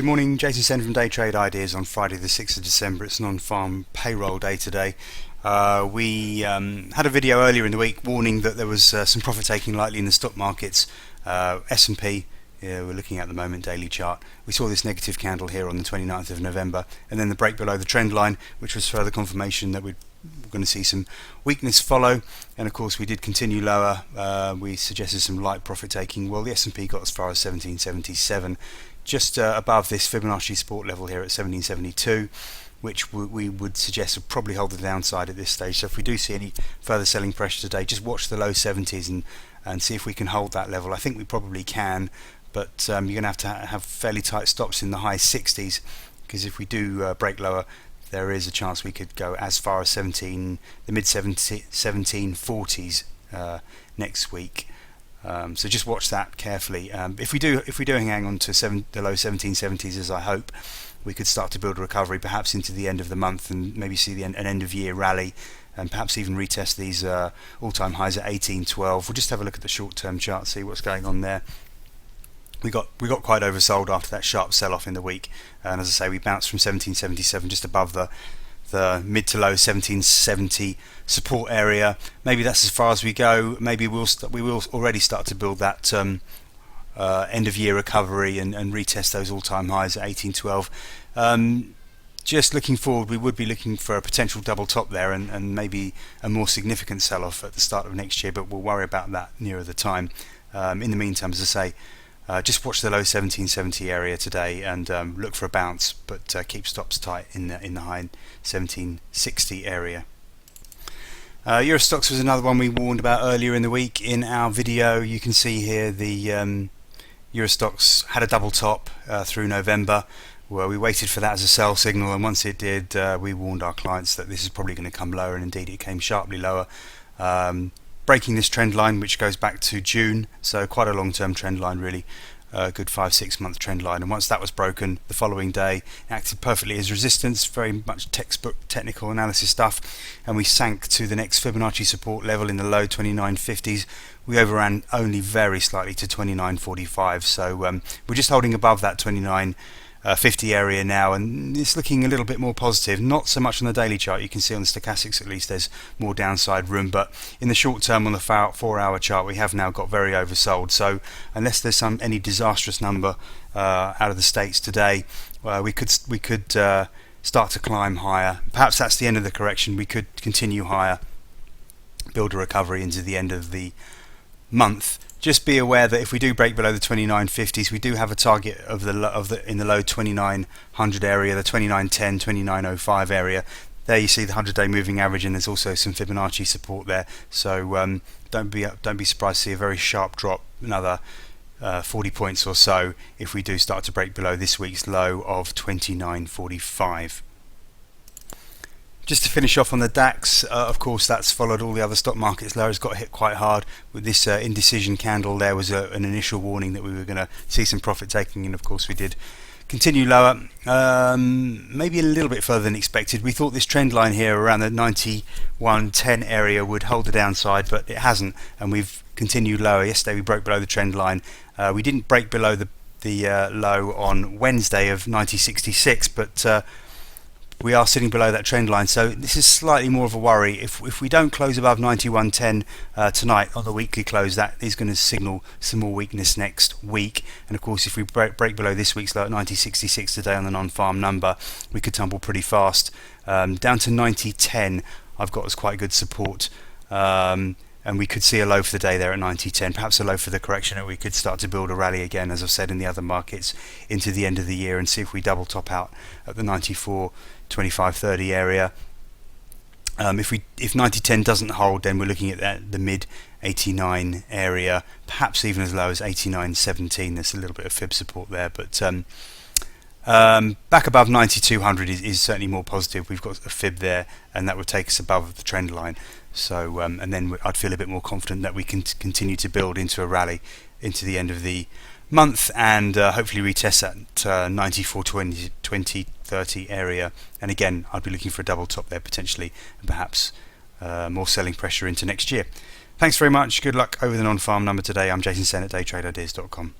Good morning, Jason Sen from Day Trade Ideas on Friday the 6th of December. It's non-farm payroll day today. We had a video earlier in the week warning that there was some profit taking likely in the stock markets. S&P, we're looking at the moment daily chart. We saw this negative candle here on the 29th of November and then the break below the trend line, which was further confirmation that we're going to see some weakness follow. And of course we did continue lower. We suggested some light profit taking. Well, the S&P got as far as 1777, just above this Fibonacci support level here at 1772, which we would suggest would probably hold the downside at this stage. So if we do see any further selling pressure today, just watch the low 70s and see if we can hold that level. I think we probably can, but you're going to have fairly tight stops in the high 60s, because if we do break lower, there is a chance we could go as far as the mid 1740s next week. So just watch that carefully. If we do hang on to the low 1770s, as I hope, we could start to build a recovery, perhaps into the end of the month, and maybe see an end of year rally, and perhaps even retest these all-time highs at 1812. We'll just have a look at the short-term chart, see what's going on there. We got quite oversold after that sharp sell-off in the week, and as I say, we bounced from 1777 just above the mid to low 1770 support area. Maybe that's as far as we go. Maybe we will already start to build that end of year recovery and retest those all-time highs at 1812. Just looking forward, we would be looking for a potential double top there and maybe a more significant sell-off at the start of next year, but we'll worry about that nearer the time. In the meantime, as I say, just watch the low 1770 area today and look for a bounce, but keep stops tight in the high 1760 area. Eurostoxx was another one we warned about earlier in the week in our video. You can see here the Eurostoxx had a double top through November, where we waited for that as a sell signal, and once it did, we warned our clients that this is probably going to come lower, and indeed it came sharply lower, breaking this trend line, which goes back to June, so quite a long-term trend line, really a good 5-6 month trend line. And once that was broken, the following day it acted perfectly as resistance, very much textbook technical analysis stuff, and we sank to the next Fibonacci support level in the low 2950s. We overran only very slightly to 2945, so we're just holding above that 2950 area now, and it's looking a little bit more positive. Not so much on the daily chart. You can see on the stochastics at least there's more downside room, but in the short term on the 4-hour chart we have now got very oversold. So unless there's any disastrous number out of the States today, we could start to climb higher. Perhaps that's the end of the correction. We could continue higher, build a recovery into the end of the month. Just be aware that if we do break below the 2950s, we do have a target in the low 2900 area, the 2910, 2905 area. There you see the 100-day moving average, and there's also some Fibonacci support there. So don't be surprised to see a very sharp drop, another 40 points or so, if we do start to break below this week's low of 2945. Just to finish off on the DAX, of course that's followed all the other stock markets lows, got hit quite hard with this indecision candle. There was an initial warning that we were going to see some profit taking, and of course we did continue lower, maybe a little bit further than expected. We thought this trend line here around the 9110 area would hold the downside, but it hasn't, and we've continued lower. Yesterday we broke below the trend line. We didn't break below the low on Wednesday of 9066, but we are sitting below that trend line, so this is slightly more of a worry. If we don't close above 9110 tonight on the weekly close, that is going to signal some more weakness next week. And of course, if we break below this week's low at 9066 today on the non-farm number, we could tumble pretty fast down to 9010. I've got as quite good support, and we could see a low for the day there at 9010, perhaps a low for the correction, and we could start to build a rally again, as I've said in the other markets, into the end of the year, and see if we double top out at the 94.25.30 area. If 9010 doesn't hold, then we're looking at the mid 89 area, perhaps even as low as 89.17. There's a little bit of fib support there, but back above 9200 is certainly more positive. We've got a fib there, and that would take us above the trend line. So and then I'd feel a bit more confident that we can continue to build into a rally into the end of the month, and hopefully retest that 94.20.30 area. And again, I'd be looking for a double top there potentially, and perhaps more selling pressure into next year. Thanks very much. Good luck over the non-farm number today. I'm Jason Sen at daytradeideas.com.